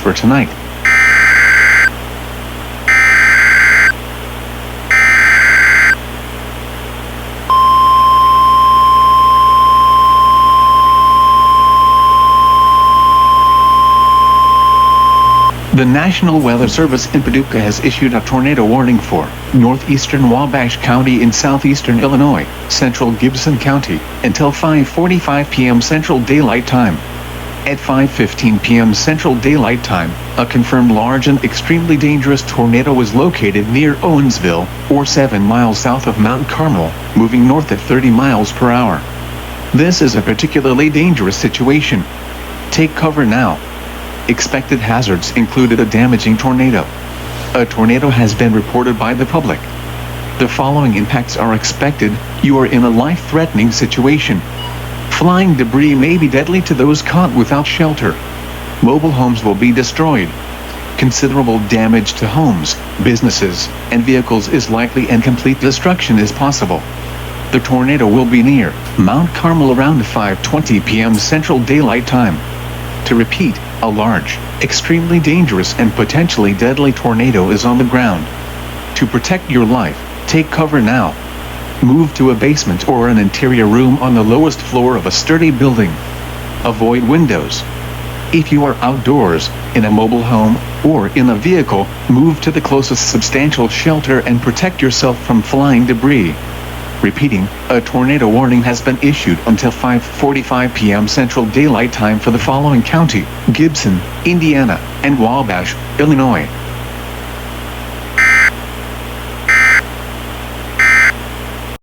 for tonight. The National Weather Service in Paducah has issued a tornado warning for northeastern Wabash County in southeastern Illinois, central Gibson County, until 5:45 p.m. Central Daylight Time. At 5:15 p.m. Central Daylight Time, a confirmed large and extremely dangerous tornado was located near Owensville, or 7 miles south of Mount Carmel, moving north at 30 miles per hour. This is a particularly dangerous situation. Take cover now. Expected hazards included a damaging tornado. A tornado has been reported by the public. The following impacts are expected. You are in a life-threatening situation. Flying debris may be deadly to those caught without shelter. Mobile homes will be destroyed. Considerable damage to homes, businesses, and vehicles is likely, and complete destruction is possible. The tornado will be near Mount Carmel around 5:20 p.m. Central Daylight Time. To repeat, a large, extremely dangerous and potentially deadly tornado is on the ground. To protect your life, take cover now. Move to a basement or an interior room on the lowest floor of a sturdy building. Avoid windows. If you are outdoors, in a mobile home, or in a vehicle, move to the closest substantial shelter and protect yourself from flying debris. Repeating, a tornado warning has been issued until 5:45 p.m. Central Daylight Time for the following county: Gibson, Indiana, and Wabash, Illinois.